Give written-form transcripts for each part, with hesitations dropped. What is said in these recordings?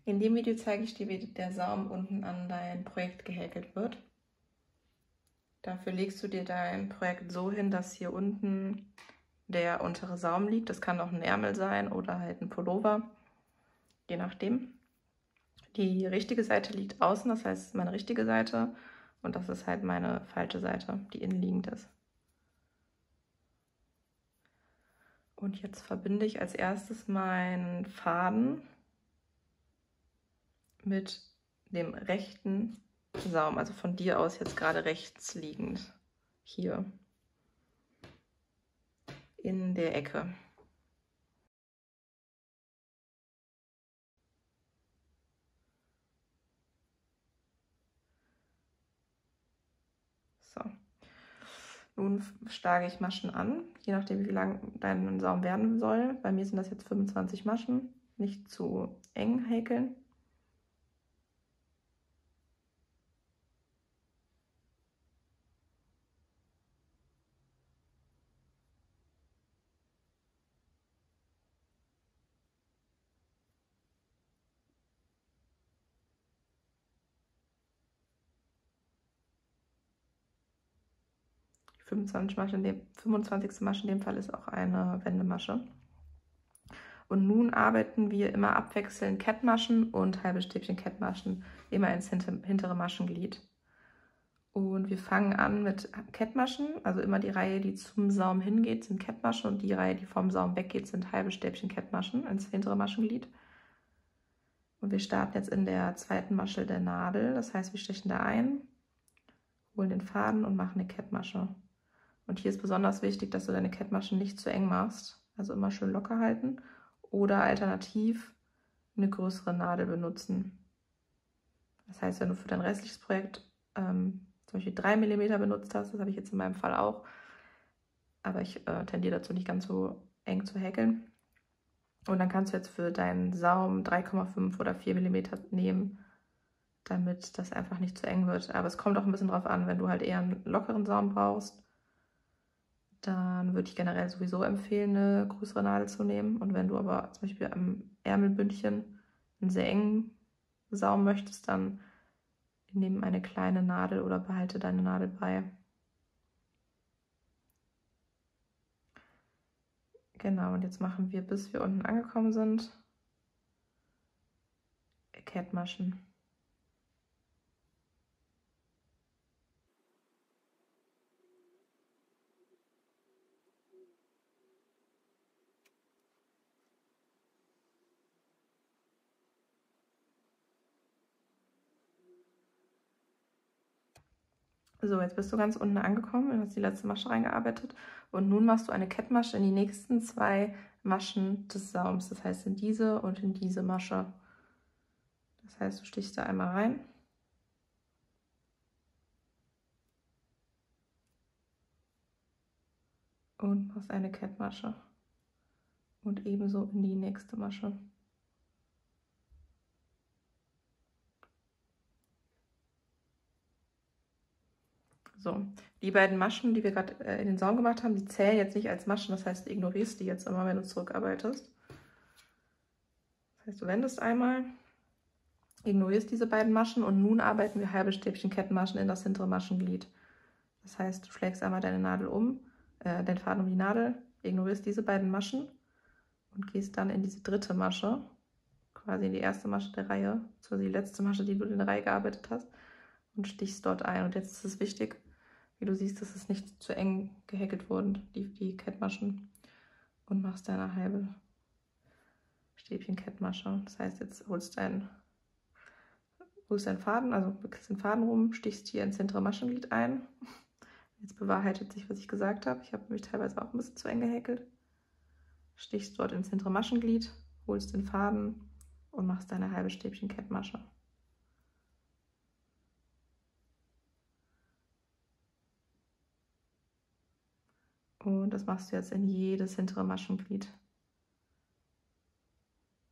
In dem Video zeige ich dir, wie der Saum unten an dein Projekt gehäkelt wird. Dafür legst du dir dein Projekt so hin, dass hier unten der untere Saum liegt. Das kann auch ein Ärmel sein oder halt ein Pullover, je nachdem. Die richtige Seite liegt außen, das heißt meine richtige Seite, und das ist halt meine falsche Seite, die innenliegend ist. Und jetzt verbinde ich als erstes meinen Faden mit dem rechten Saum, also von dir aus jetzt gerade rechts liegend, hier in der Ecke. So. Nun schlage ich Maschen an, je nachdem wie lang dein Saum werden soll. Bei mir sind das jetzt 25 Maschen, nicht zu eng häkeln. Die 25. Masche in dem Fall ist auch eine Wendemasche. Und nun arbeiten wir immer abwechselnd Kettmaschen und halbe Stäbchen Kettmaschen, immer ins hintere Maschenglied. Und wir fangen an mit Kettmaschen, also immer die Reihe, die zum Saum hingeht, sind Kettmaschen und die Reihe, die vom Saum weggeht, sind halbe Stäbchen Kettmaschen ins hintere Maschenglied. Und wir starten jetzt in der zweiten Masche der Nadel, das heißt, wir stechen da ein, holen den Faden und machen eine Kettmasche. Und hier ist besonders wichtig, dass du deine Kettmaschen nicht zu eng machst, also immer schön locker halten oder alternativ eine größere Nadel benutzen. Das heißt, wenn du für dein restliches Projekt zum Beispiel 3 mm benutzt hast, das habe ich jetzt in meinem Fall auch, aber ich tendiere dazu, nicht ganz so eng zu häkeln. Und dann kannst du jetzt für deinen Saum 3,5 oder 4 mm nehmen, damit das einfach nicht zu eng wird. Aber es kommt auch ein bisschen drauf an, wenn du halt eher einen lockeren Saum brauchst, dann würde ich generell sowieso empfehlen, eine größere Nadel zu nehmen. Und wenn du aber zum Beispiel am Ärmelbündchen einen sehr engen Saum möchtest, dann nimm eine kleine Nadel oder behalte deine Nadel bei. Genau, und jetzt machen wir, bis wir unten angekommen sind, Kettmaschen. So, jetzt bist du ganz unten angekommen und hast die letzte Masche reingearbeitet. Und nun machst du eine Kettmasche in die nächsten 2 Maschen des Saums. Das heißt in diese und in diese Masche. Das heißt, du stichst da einmal rein. Und machst eine Kettmasche. Und ebenso in die nächste Masche. So, die beiden Maschen, die wir gerade in den Saum gemacht haben, die zählen jetzt nicht als Maschen. Das heißt, du ignorierst die jetzt immer, wenn du zurückarbeitest. Das heißt, du wendest einmal, ignorierst diese beiden Maschen und nun arbeiten wir halbe Stäbchen Kettenmaschen in das hintere Maschenglied. Das heißt, du schlägst einmal deine Nadel um, den Faden um die Nadel, ignorierst diese beiden Maschen und gehst dann in diese dritte Masche, quasi in die erste Masche der Reihe, so die letzte Masche, die du in der Reihe gearbeitet hast, und stichst dort ein. Und jetzt ist es wichtig, wie du siehst, dass es nicht zu eng gehäkelt wurden, die Kettmaschen, und machst deine halbe Stäbchen Kettmasche. Das heißt, jetzt holst deinen Faden, also wickelst den Faden rum, stichst hier ins hintere Maschenglied ein. Jetzt bewahrheitet sich, was ich gesagt habe. Ich habe nämlich teilweise auch ein bisschen zu eng gehäkelt. Stichst dort ins hintere Maschenglied, holst den Faden und machst deine halbe Stäbchen Kettmasche. Und das machst du jetzt in jedes hintere Maschenglied.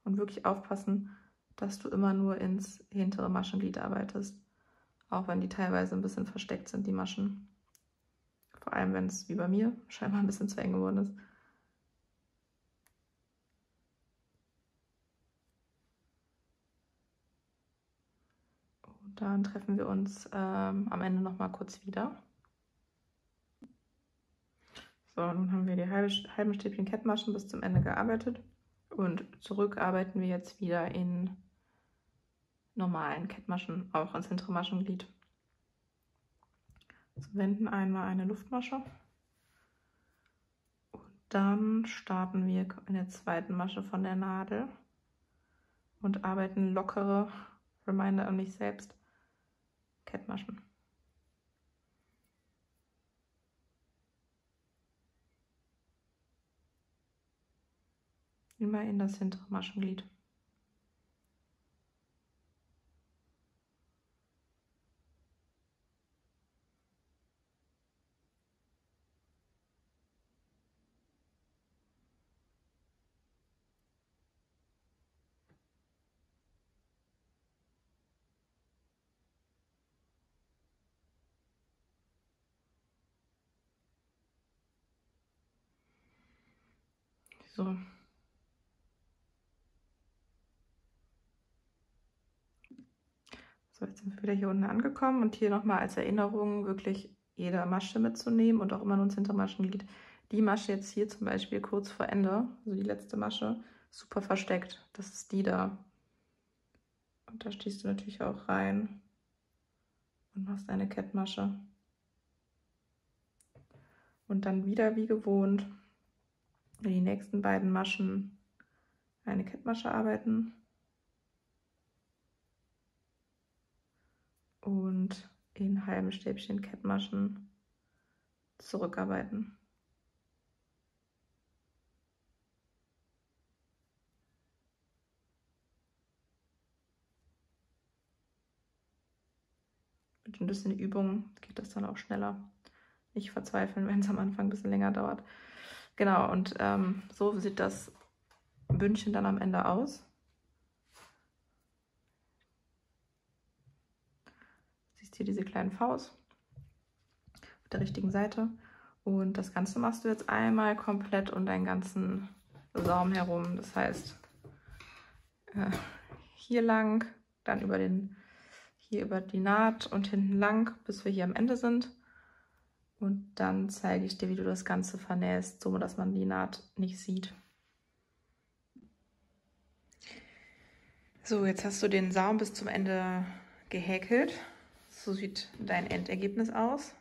Und wirklich aufpassen, dass du immer nur ins hintere Maschenglied arbeitest. Auch wenn die teilweise ein bisschen versteckt sind, die Maschen. Vor allem, wenn es, wie bei mir, scheinbar ein bisschen zu eng geworden ist. Und dann treffen wir uns am Ende nochmal kurz wieder. So, nun haben wir die halben Stäbchen Kettmaschen bis zum Ende gearbeitet. Und zurück arbeiten wir jetzt wieder in normalen Kettmaschen, auch ins hintere Maschenglied. Zu wenden einmal eine Luftmasche. Und dann starten wir in der zweiten Masche von der Nadel und arbeiten lockere, Reminder an mich selbst, Kettmaschen. Immer in das hintere Maschenglied. So. So, jetzt sind wir wieder hier unten angekommen und hier nochmal als Erinnerung wirklich jede Masche mitzunehmen und auch immer nur ins hintere Maschenglied. Die Masche jetzt hier zum Beispiel kurz vor Ende, also die letzte Masche, super versteckt. Das ist die da. Und da stehst du natürlich auch rein und machst eine Kettmasche. Und dann wieder wie gewohnt in die nächsten beiden Maschen eine Kettmasche arbeiten. Und in halben Stäbchen Kettmaschen zurückarbeiten. Mit ein bisschen Übung geht das dann auch schneller. Nicht verzweifeln, wenn es am Anfang ein bisschen länger dauert. Genau, und so sieht das Bündchen dann am Ende aus. Siehst hier diese kleinen Vs auf der richtigen Seite. Und das Ganze machst du jetzt einmal komplett um deinen ganzen Saum herum. Das heißt, hier lang, dann hier über die Naht und hinten lang, bis wir hier am Ende sind. Und dann zeige ich dir, wie du das Ganze vernähst, so dass man die Naht nicht sieht. So, jetzt hast du den Saum bis zum Ende gehäkelt. So sieht dein Endergebnis aus.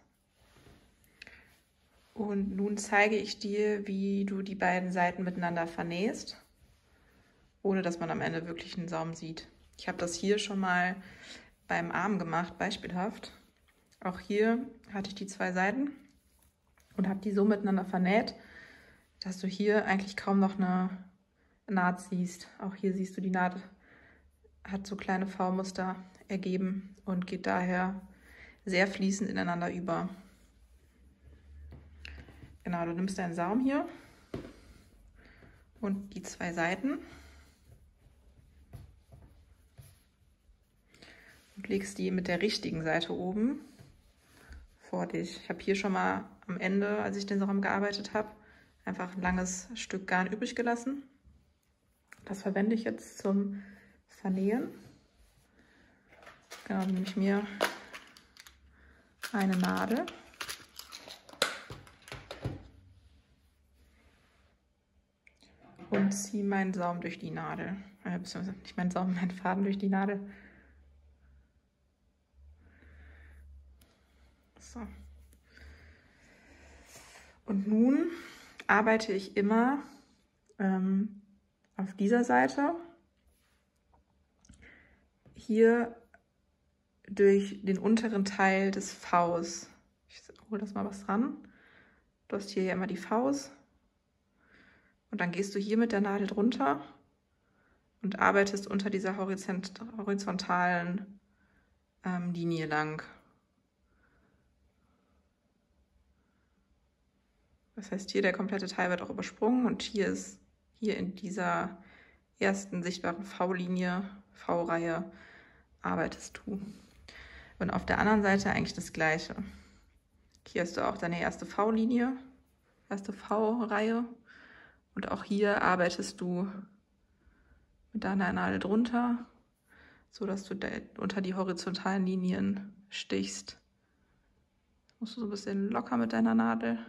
Und nun zeige ich dir, wie du die beiden Seiten miteinander vernähst, ohne dass man am Ende wirklich einen Saum sieht. Ich habe das hier schon mal beim Arm gemacht, beispielhaft. Auch hier hatte ich die zwei Seiten und habe die so miteinander vernäht, dass du hier eigentlich kaum noch eine Naht siehst. Auch hier siehst du, die Naht hat so kleine V-Muster ergeben und geht daher sehr fließend ineinander über. Genau, du nimmst deinen Saum hier und die zwei Seiten und legst die mit der richtigen Seite oben vor dich. Ich habe hier schon mal am Ende, als ich den Saum gearbeitet habe, einfach ein langes Stück Garn übrig gelassen. Das verwende ich jetzt zum Vernähen. Genau, nehme ich mir eine Nadel. Und ziehe meinen Saum durch die Nadel. Beziehungsweise nicht meinen Saum, meinen Faden durch die Nadel. So. Und nun arbeite ich immer auf dieser Seite hier durch den unteren Teil des Vs. Ich hole das mal was ran. Du hast hier ja immer die Vs. Und dann gehst du hier mit der Nadel drunter und arbeitest unter dieser horizontalen Linie lang. Das heißt, hier der komplette Teil wird auch übersprungen und hier in dieser ersten sichtbaren V-Linie, V-Reihe, arbeitest du. Und auf der anderen Seite eigentlich das Gleiche. Hier hast du auch deine erste V-Linie, erste V-Reihe. Und auch hier arbeitest du mit deiner Nadel drunter, so dass du unter die horizontalen Linien stichst. Musst du so ein bisschen locker mit deiner Nadel.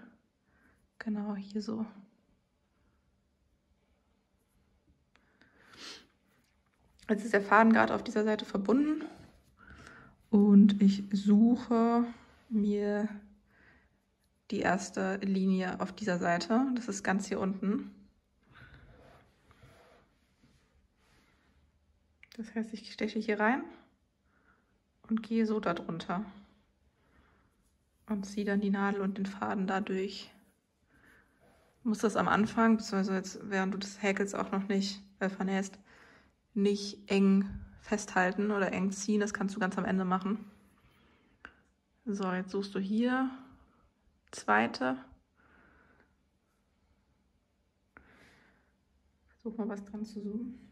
Genau, hier so. Jetzt ist der Faden gerade auf dieser Seite verbunden und ich suche mir die erste Linie auf dieser Seite. Das ist ganz hier unten. Das heißt, ich steche hier rein und gehe so darunter und ziehe dann die Nadel und den Faden dadurch. Du musst das am Anfang, beziehungsweise jetzt während du das häkelst auch noch nicht vernähst, nicht eng festhalten oder eng ziehen. Das kannst du ganz am Ende machen. So, jetzt suchst du hier zweite. Versuch mal was dran zu zoomen.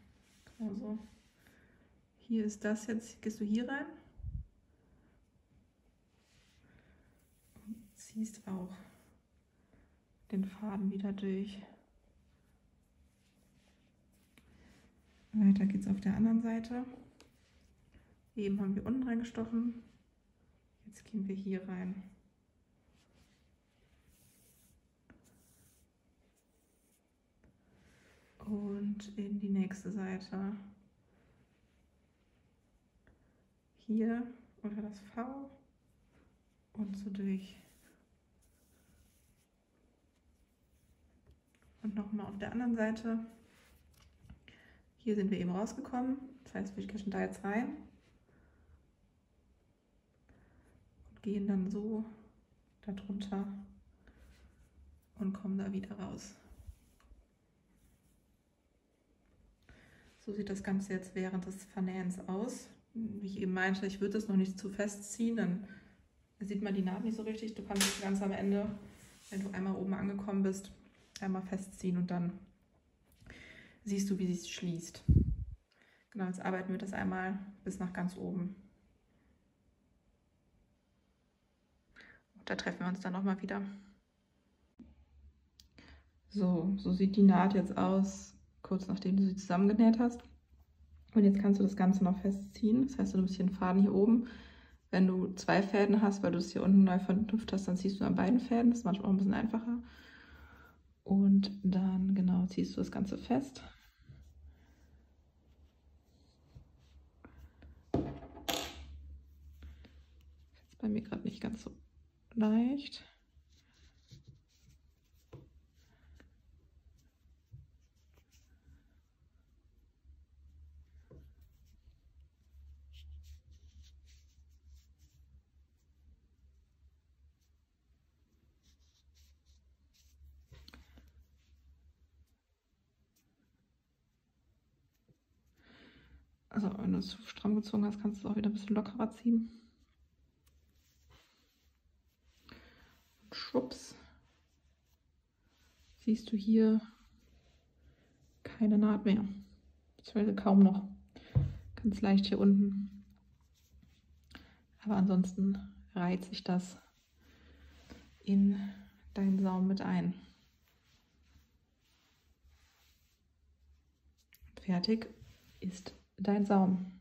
Also hier ist das jetzt, gehst du hier rein und ziehst auch den Faden wieder durch. Weiter geht's auf der anderen Seite. Eben haben wir unten reingestochen. Jetzt gehen wir hier rein. Und in die nächste Seite. Hier unter das V und so durch. Und nochmal auf der anderen Seite. Hier sind wir eben rausgekommen. Das heißt, wir stechen da jetzt rein. Und gehen dann so darunter und kommen da wieder raus. So sieht das Ganze jetzt während des Vernähens aus. Wie ich eben meinte, ich würde es noch nicht zu fest ziehen, dann sieht man die Naht nicht so richtig. Du kannst es ganz am Ende, wenn du einmal oben angekommen bist, einmal festziehen und dann siehst du, wie sie es schließt. Genau, jetzt arbeiten wir das einmal bis nach ganz oben. Und da treffen wir uns dann nochmal wieder. So sieht die Naht jetzt aus, kurz nachdem du sie zusammengenäht hast. Und jetzt kannst du das Ganze noch festziehen. Das heißt, du nimmst hier einen Faden hier oben. Wenn du 2 Fäden hast, weil du es hier unten neu verknüpft hast, dann ziehst du an beiden Fäden. Das ist manchmal auch ein bisschen einfacher. Und dann, genau, ziehst du das Ganze fest. Das ist jetzt bei mir gerade nicht ganz so leicht. Also wenn du es zu stramm gezogen hast, kannst du es auch wieder ein bisschen lockerer ziehen. Und schwupps, siehst du hier keine Naht mehr, beziehungsweise kaum noch. Ganz leicht hier unten. Aber ansonsten reiht sich das in deinen Saum mit ein. Fertig ist dein Saum.